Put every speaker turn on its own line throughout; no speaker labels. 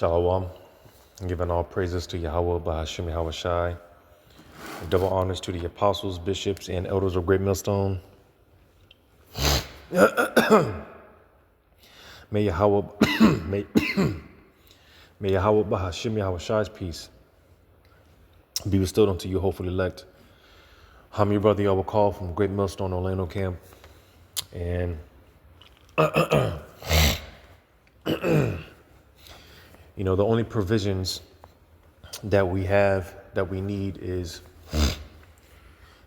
Shalom. Giving all praises to Yahweh, Bahashim Yahawashi. Double honors to the apostles, bishops, and elders of Great Millstone. May Yahweh, may Yahweh Bahashim Yahawashi's peace be bestowed unto you, hopefully elect. I'm your brother Yahweh Call from Great Millstone, Orlando camp. And you know, the only provisions that we have, that we need is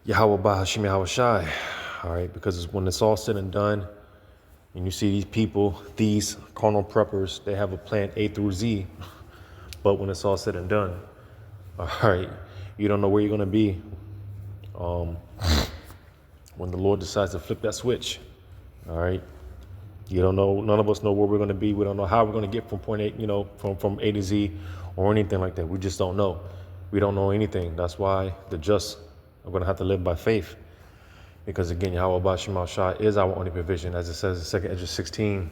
Yahweh Bahashim Yahawashi. All right, because when it's all said and done, and you see these people, these carnal preppers, they have a plan A through Z, but when it's all said and done, all right, you don't know where you're going to be when the Lord decides to flip that switch. All right, you don't know. None of us know where we're going to be. We don't know how we're going to get from point A, you know, from A to Z or anything like that. We just don't know. We don't know anything. That's why the just are going to have to live by faith. Because again, Yahweh Bashim Shai is our only provision. As it says in 2 Ezra 16,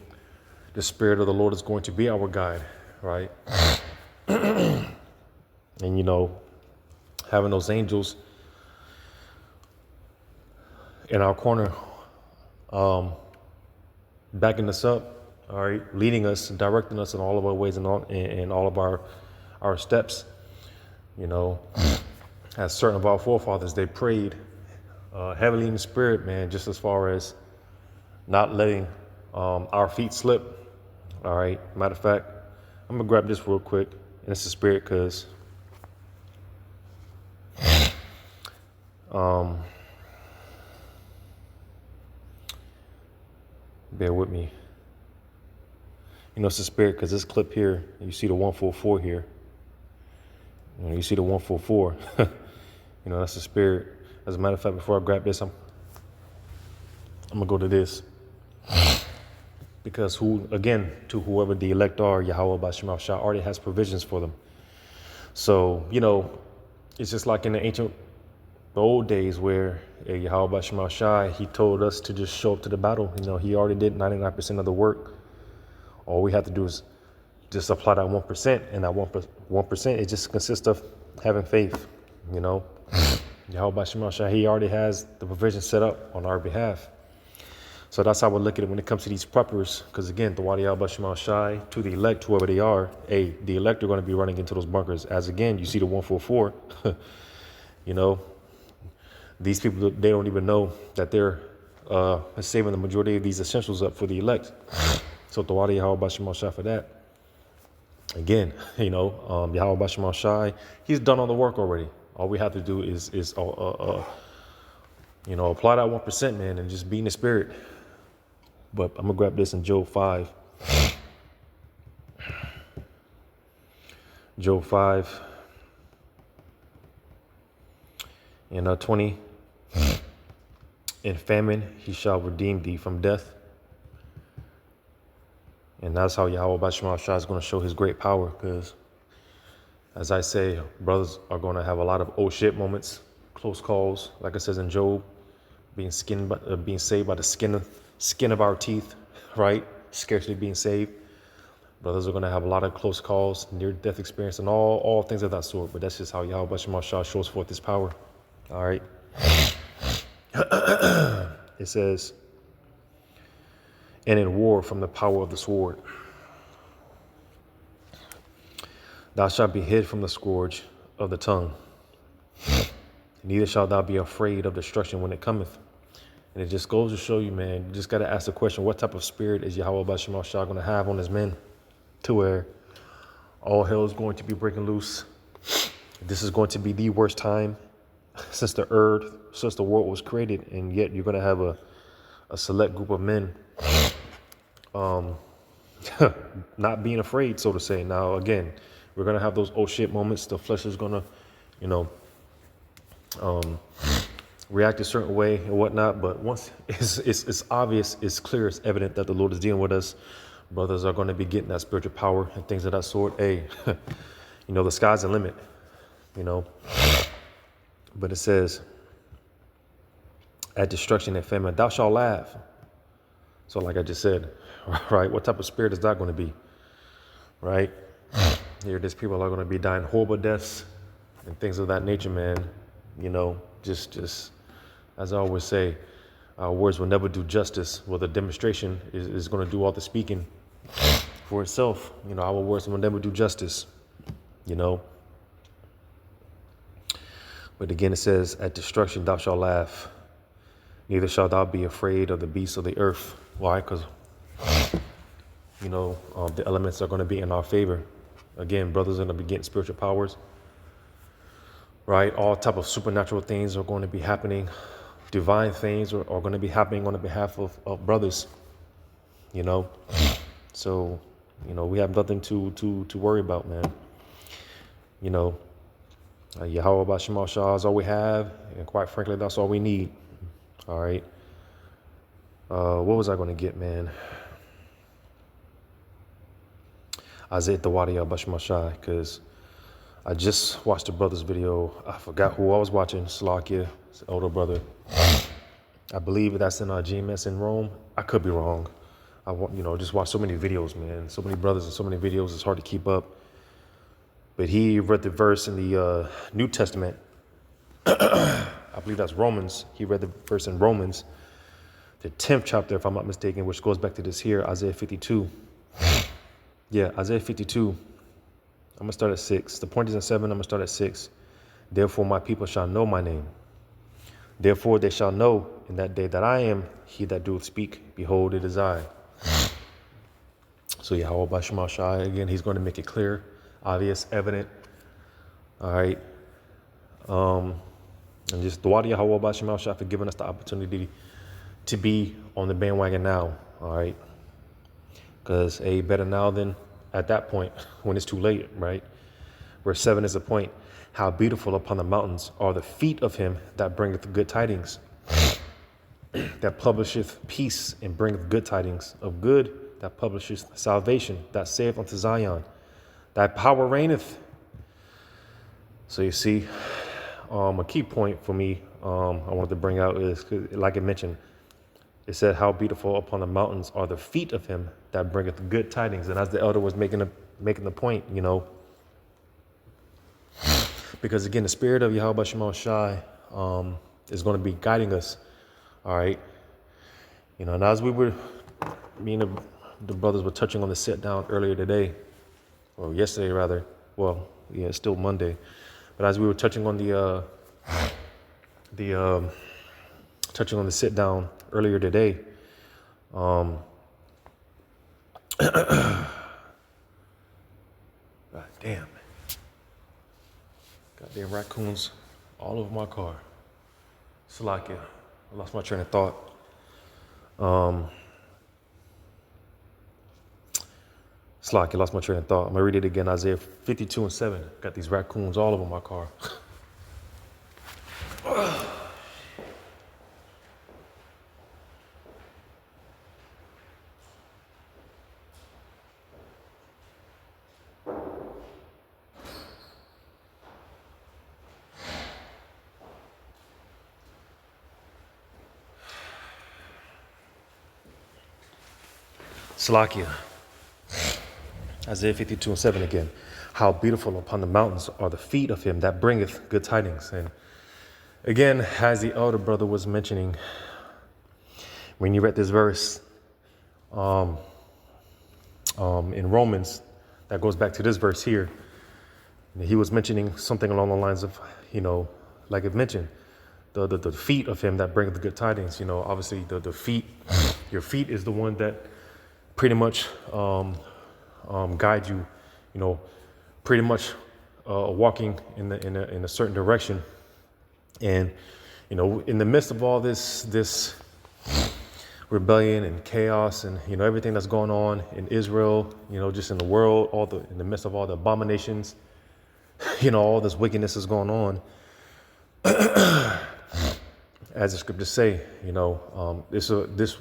the Spirit of the Lord is going to be our guide, right? And you know, having those angels in our corner, backing us up, all right, leading us, directing us in all of our ways and all of our steps. You know, as certain of our forefathers, they prayed heavily in the spirit, man, just as far as not letting our feet slip. All right. Matter of fact, I'm gonna grab this real quick, and it's the spirit, because bear with me. You know, it's the spirit, because this clip here, you see the 144 here. You know, you see the 144. You know, that's the spirit. As a matter of fact, before I grab this, I'm gonna go to this, because to whoever the elect are, Yahweh Bashim Shah already has provisions for them. So, you know, it's just like in the old days where Yahweh Bashim Shah, he told us to just show up to the battle. You know, he already did 99% of the work. All we have to do is just apply that 1%, and that 1%, it just consists of having faith, you know. Yahweh Bashim Shah, he already has the provision set up on our behalf. So that's how we look at it when it comes to these preppers. Because again, the Wadi Yahweh Bashim Shah, to the elect, whoever they are, the elect are going to be running into those bunkers. As again, you see the 144, you know, these people, they don't even know that they're saving the majority of these essentials up for the elect. So the Wadi Yahweh Bashim Shah for that. Again, you know, Yahweh Bashim Shah, he's done all the work already. All we have to do is you know, apply that 1%, man, and just be in the spirit. But I'm gonna grab this in Job 5. Job 5 and 20. In famine he shall redeem thee from death. And that's how Yahweh Bashim Shah is going to show his great power, because as I say, brothers are going to have a lot of oh shit moments, close calls, like it says in Job, being saved by the skin of our teeth, right? Scarcely being saved. Brothers are going to have a lot of close calls, near-death experience, and all things of that sort. But that's just how Yahweh Bashim Shah shows forth his power. All right. It says, and in war from the power of the sword. Thou shalt be hid from the scourge of the tongue. Neither shalt thou be afraid of destruction when it cometh. And it just goes to show you, man, you just got to ask the question, what type of spirit is Yahweh Bashim Shah going to have on his men, to where all hell is going to be breaking loose? This is going to be the worst time since the world was created, and yet you're going to have a select group of men not being afraid, so to say. Now, again, we're going to have those oh shit moments. The flesh is going to, you know, react a certain way and whatnot. But once it's obvious, it's clear, it's evident that the Lord is dealing with us, brothers are going to be getting that spiritual power and things of that sort. Hey, you know, the sky's the limit, you know. But it says, at destruction and famine, thou shalt laugh. So like I just said, right, what type of spirit is that going to be, right? Here, these people are going to be dying horrible deaths and things of that nature, man. You know, just as I always say, our words will never do justice. Well, the demonstration is going to do all the speaking for itself. You know, our words will never do justice, you know. But again, it says, at destruction thou shalt laugh. Neither shalt thou be afraid of the beasts of the earth. Why? Because, you know, the elements are going to be in our favor. Again, brothers are going to be getting spiritual powers, right? All type of supernatural things are going to be happening. Divine things are going to be happening on the behalf of brothers, you know. So, you know, we have nothing to worry about, man. You know, Yahawashi is all we have, and quite frankly, that's all we need. All right. What was I going to get, man? Isaiah Thawadi Bashmashai, because I just watched the brother's video. I forgot who I was watching. Slakia, his older brother. I believe that's in GMS in Rome. I could be wrong. Just watched so many videos, man. So many brothers and so many videos. It's hard to keep up. But he read the verse in the New Testament. I believe that's Romans. He read the verse in Romans, the 10th chapter, if I'm not mistaken, which goes back to this here, Isaiah 52. Yeah, Isaiah 52. I'm going to start at 6. The point is at 7. I'm going to start at 6. Therefore, my people shall know my name. Therefore, they shall know in that day that I am he that doeth speak. Behold, it is I. So, Yahweh Bashma Shai, again, he's going to make it clear, obvious, evident. All right. And just Dawadi Yahweh Bashma Shai for giving us the opportunity to be on the bandwagon now. All right. Because better now than at that point when it's too late, right? Verse 7 is the point. How beautiful upon the mountains are the feet of him that bringeth good tidings, that publisheth peace and bringeth good tidings of good, that publisheth salvation, that saith unto Zion, thy power reigneth. So you see, a key point for me I wanted to bring out is, like I mentioned, it said, how beautiful upon the mountains are the feet of him that bringeth good tidings. And as the elder was making the point, you know, because again, the spirit of Yahweh Shema Shai is going to be guiding us. All right. You know, and as me and the brothers were touching on the sit down earlier today, or yesterday rather. Well, yeah, it's still Monday. But as we were touching on the sit down earlier today, God damn. Goddamn raccoons all over my car. Salakia. I lost my train of thought. Slack, I lost my train of thought. I'm gonna read it again. Isaiah 52 and 7. Got these raccoons all over my car. Slakia. Isaiah 52 and 7 again. How beautiful upon the mountains are the feet of him that bringeth good tidings. And again, as the elder brother was mentioning, when you read this verse in Romans, that goes back to this verse here. He was mentioning something along the lines of, you know, like I've mentioned, the feet of him that bringeth good tidings. You know, obviously the feet, your feet is the one that pretty much guide you, you know, pretty much walking in a certain direction. And, you know, in the midst of all this rebellion and chaos and, you know, everything that's going on in Israel, you know, just in the world, in the midst of all the abominations, you know, all this wickedness is going on. As the scriptures say, you know, this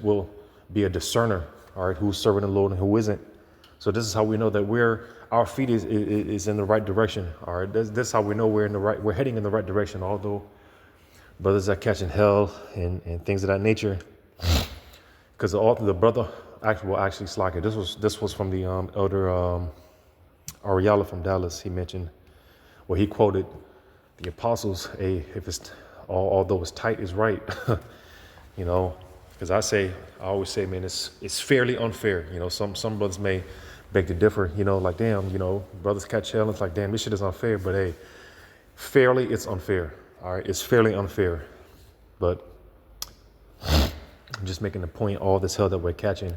will be a discerner, all right, who's serving the Lord and who isn't. So this is how we know that our feet is in the right direction. All right, this is how we know we're heading in the right direction. Although brothers are catching hell and things of that nature, because the brother actually Slacker. This was from the elder Ariella from Dallas, he mentioned, well, he quoted the apostles, if it's, although it's tight, it's right. You know, because I always say, man, it's fairly unfair. You know, some brothers may beg to differ, you know, like, damn, you know, brothers catch hell. It's like, damn, this shit is unfair. But hey, fairly, it's unfair. All right, it's fairly unfair. But I'm just making the point, all this hell that we're catching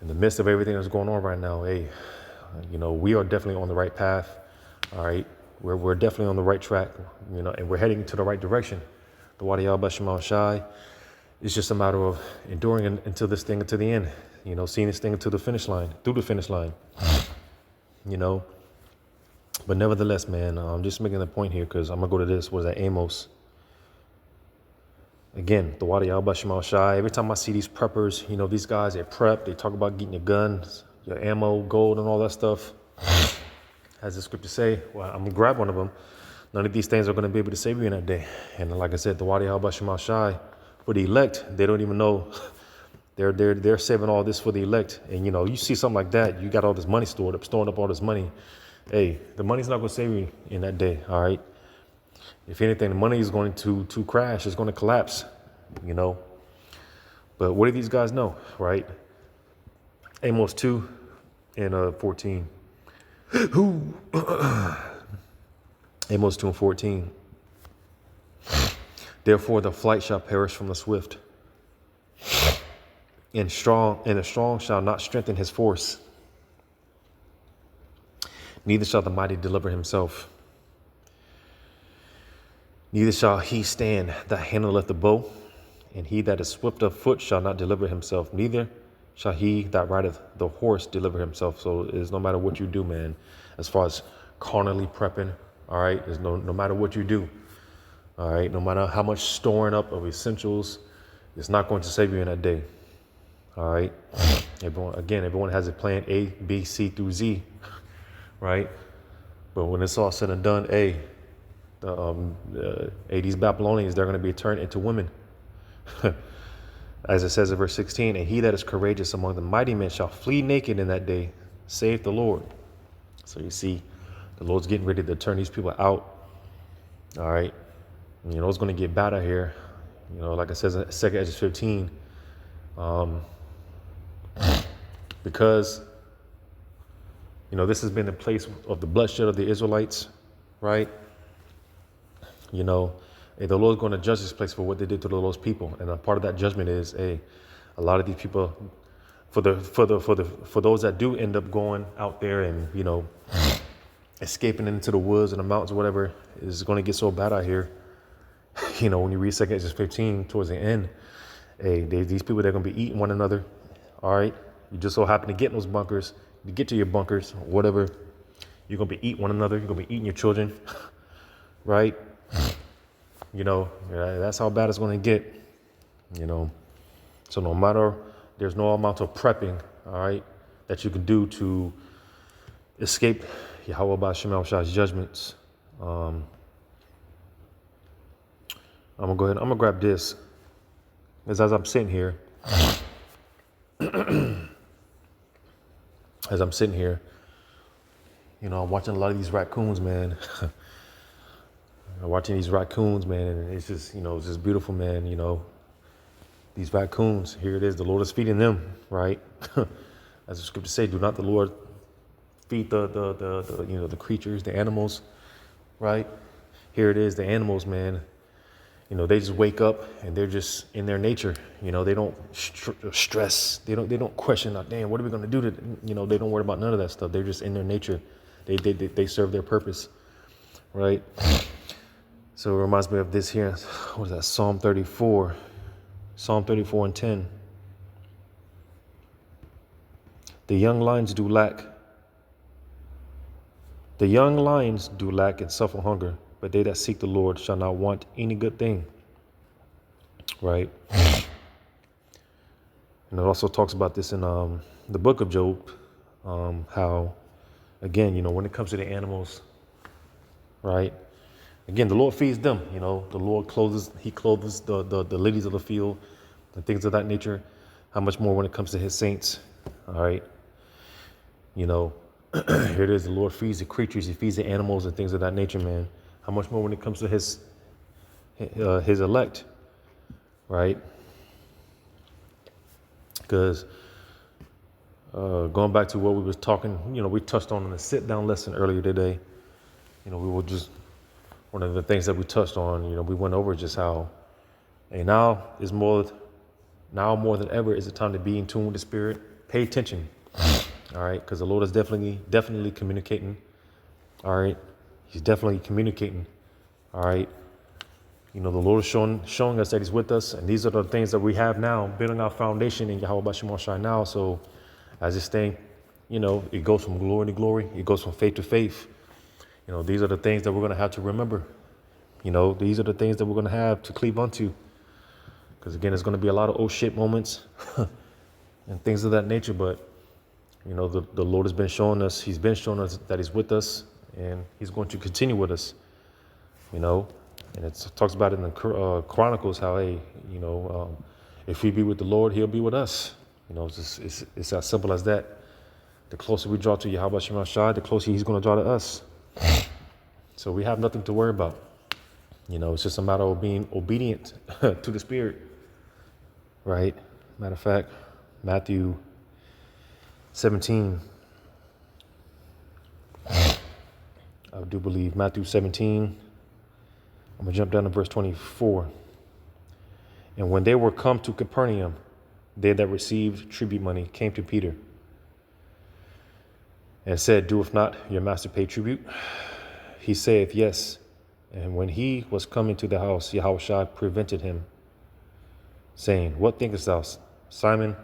in the midst of everything that's going on right now. Hey, you know, we are definitely on the right path. All right, we're definitely on the right track, you know, and we're heading to the right direction. The Wadi Yahawashi Shai. It's just a matter of enduring until this thing, until the end, you know, seeing this thing through the finish line, you know. But nevertheless, man, I'm just making the point here because I'm going to go to this. What is that? Amos. Again, the Wadi Yahawashi Shai. Every time I see these preppers, you know, these guys, they prep, they talk about getting your guns, your ammo, gold, and all that stuff. As the scripture say, well, I'm going to grab one of them. None of these things are going to be able to save you in that day. And like I said, the Wadi Yahawashi Shai, for the elect, they don't even know they're saving all this for the elect. And you know, you see something like that, you got all this money storing up all this money. Hey, the money's not going to save you in that day. All right. If anything, the money is going to crash. It's going to collapse. You know. But what do these guys know, right? Amos 2 and 14. Who? Amos 2 and 14. Therefore, the flight shall perish from the swift, and the strong shall not strengthen his force. Neither shall the mighty deliver himself. Neither shall he stand that handleth the bow, and he that is swift of foot shall not deliver himself. Neither shall he that rideth the horse deliver himself. So it's no matter what you do, man, as far as carnally prepping, all right, there's no matter what you do. All right, no matter how much storing up of essentials, it's not going to save you in that day. All right. Everyone has a plan A, B, C through Z, right? But when it's all said and done, these Babylonians, they're going to be turned into women. As it says in verse 16, and he that is courageous among the mighty men shall flee naked in that day, saith the Lord. So you see, the Lord's getting ready to turn these people out. All right. You know, it's going to get bad out here. You know, like it says in 2 Ezra 15, because, you know, this has been the place of the bloodshed of the Israelites, right? You know, the Lord's going to judge this place for what they did to the Lord's people. And a part of that judgment is, a lot of these people, for those that do end up going out there and, you know, escaping into the woods and the mountains or whatever, is going to get so bad out here. You know, when you read 2 Ezra 15 towards the end, these people, they're going to be eating one another. All right. You just so happen to get in those bunkers, you get to your bunkers, whatever. You're going to be eating one another. You're going to be eating your children. Right. You know, that's how bad it's going to get. You know, so no matter, there's no amount of prepping, all right, that you can do to escape Yahawashi judgments. I'm going to go ahead. I'm going to grab this. As I'm sitting here, you know, I'm watching a lot of these raccoons, man. I'm watching these raccoons, man, and it's just, you know, it's just beautiful, man. You know, these raccoons, here it is. The Lord is feeding them, right? As the scriptures say, do not the Lord feed the creatures, the animals, right? Here it is, the animals, man. You know, they just wake up and they're just in their nature. You know, they don't stress. They don't question, like, damn, what are we going to do you know, they don't worry about none of that stuff. They're just in their nature. They serve their purpose, right? So it reminds me of this here. What is that? Psalm 34 and 10. The young lions do lack. The young lions do lack and suffer hunger, but they that seek the Lord shall not want any good thing. Right? And it also talks about this in the book of Job, how, again, you know, when it comes to the animals, right? Again, the Lord feeds them, you know, the Lord clothes the lilies of the field and things of that nature. How much more when it comes to his saints, all right? You know, Here it is. The Lord feeds the creatures. He feeds the animals and things of that nature, man. How much more when it comes to his elect, right? Because going back to what we was talking, we touched on in the sit-down lesson earlier today. We will just, one of the things that we touched on, we went over just how, hey, now more than ever is the time to be in tune with the Spirit. Pay attention, all right? Because the Lord is definitely communicating, all right? He's definitely communicating, all right? The Lord is showing us that He's with us, and these are the things that we have now, building our foundation in Yahawashi now. So as this thing, it goes from glory to glory. It goes from faith to faith. These are the things that we're going to have to remember. These are the things that we're going to have to cleave onto. Because again, there's going to be a lot of oh shit moments and things of that nature. But, the Lord has been showing us, He's been showing us that He's with us, and He's going to continue with us, And it talks about it in the Chronicles how, hey, if we be with the Lord, He'll be with us. It's as simple as that. The closer we draw to Yahawashi, the closer He's going to draw to us. So we have nothing to worry about. It's just a matter of being obedient to the Spirit, right? Matter of fact, Matthew 17. I do believe Matthew 17. I'm going to jump down to verse 24. And when they were come to Capernaum, they that received tribute money came to Peter and said, Doeth not your master pay tribute? He saith, Yes. And when he was come into the house, Yahawashi prevented him, saying, What thinkest thou, Simon?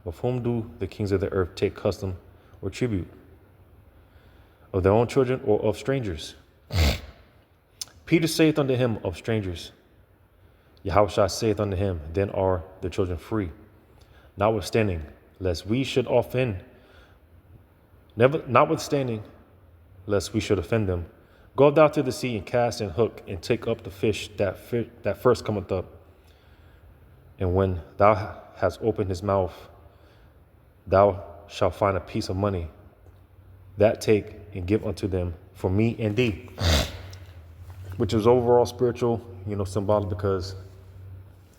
Of whom do the kings of the earth take custom or tribute? Of their own children or of strangers? Peter saith unto him, Of strangers. Yahawashi saith unto him, Then are the children free. Notwithstanding, lest we should offend them, go thou to the sea and cast and hook and take up the fish that first cometh up. And when thou hast opened his mouth, thou shalt find a piece of money. That take and give unto them for me and thee. Which is overall spiritual, symbolic because,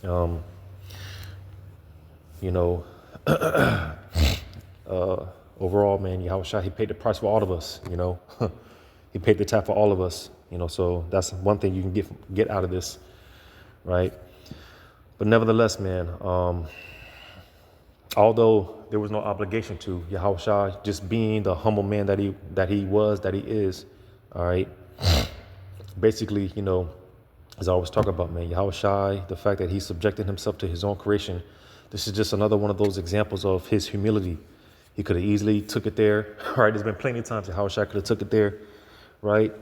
overall, man, Yahawashi, He paid the price for all of us, He paid the tab for all of us, so that's one thing you can get out of this, right? But nevertheless, man, although there was no obligation to Yahawashi, just being the humble man that he is, all right? Basically, as I always talk about, man, Yahawashi, the fact that He subjected Himself to His own creation, this is just another one of those examples of His humility. He could have easily took it there, right? There's been plenty of times Yahawashi could have took it there, right?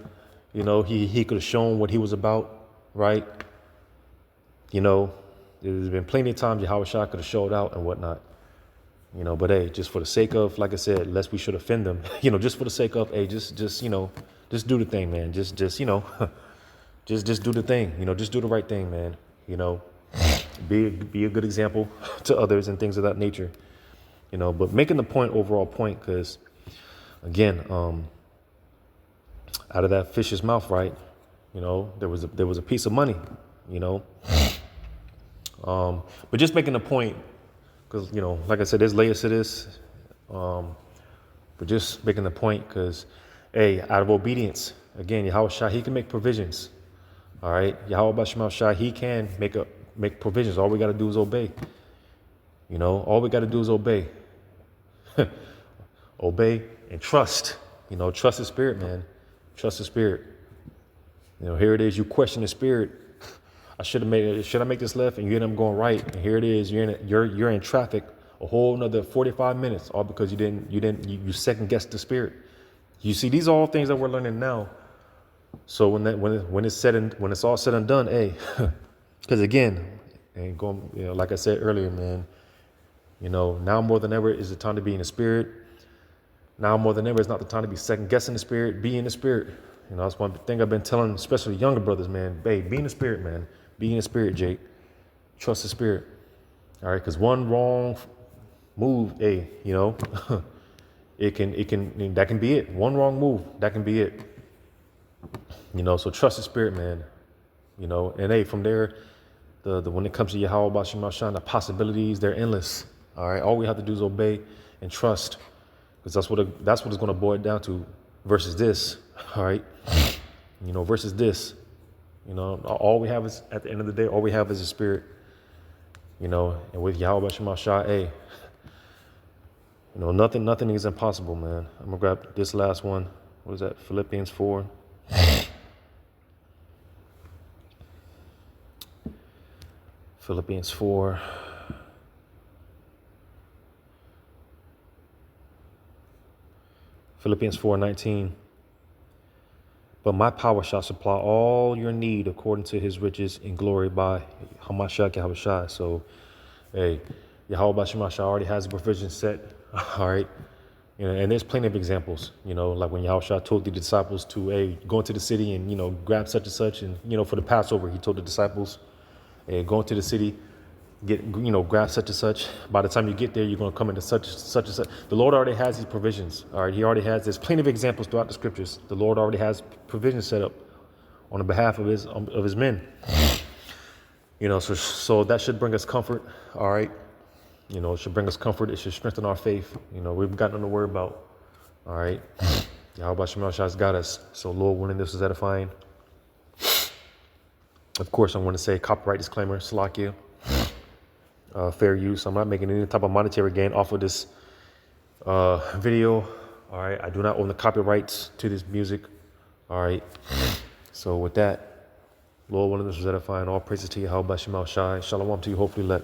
He could have shown what He was about, right? There's been plenty of times Yahawashi could have showed out and whatnot, but hey, just for the sake of, like I said, lest we should offend them, just for the sake of, hey, just do the thing, man. Just just do the thing, just do the right thing, man. Be a good example to others and things of that nature, but making the overall point, because again, out of that fish's mouth, right, there was a piece of money, but just making the point, because, like I said, there's layers to this, but just making the point, because hey, out of obedience, again, Yahawashi, He can make provisions. All right, Yahawashi, He can make provisions. All we got to do is obey. All we got to do is obey. Obey and trust. Trust the Spirit, man. Trust the Spirit. Here it is. You question the Spirit. Should I make this left? And you end up going right. And here it is. You're in traffic a whole another 45 minutes, all because you second guessed the Spirit. You see, these are all things that we're learning now. So when it's all said and done, hey, because again, and going, like I said earlier, man, now more than ever is the time to be in the Spirit. Now more than ever is not the time to be second guessing the Spirit. Be in the Spirit. That's one thing I've been telling, especially younger brothers, man. Hey, be in the Spirit, man. Be in the Spirit, Jake. Trust the Spirit. All right, because one wrong move, hey, that can be it. One wrong move, that can be it. So trust the spirit, man. And hey, from there, the when it comes to Yahweh Bashim Hashan, the possibilities, they're endless. All right. All we have to do is obey and trust. Because that's what it's going to boil down to versus this. All right. Versus this. All we have is, at the end of the day, all we have is the spirit. And with Yahweh Bashim Hashan, hey, nothing is impossible, man. I'm going to grab this last one. What is that? Philippians 4. Philippians 4. Philippians 4:19. But my power shall supply all your need according to his riches in glory by Hamashiach Yahawashi. So, hey, Yahweh Bashim already has a provision set. All right. And there's plenty of examples, like when Yahawashi told the disciples to, hey, go into the city and, grab such and such. And, for the Passover, he told the disciples, hey, go into the city, grab such and such. By the time you get there, you're going to come into such and such. The Lord already has these provisions. All right. He already has, there's plenty of examples throughout the scriptures. The Lord already has provisions set up on the behalf of his men. So that should bring us comfort. All right. It should bring us comfort. It should strengthen our faith. We've got nothing to worry about. All right. Yahweh Shemel Shah's got us. So Lord willing, this is edifying. Of course, I want to say copyright disclaimer, Salakia. Fair use. I'm not making any type of monetary gain off of this video. All right. I do not own the copyrights to this music. All right. So with that, Lord willing, this was edifying. All praises to Yahweh Shemel Shah. Shalom to you. Hopefully let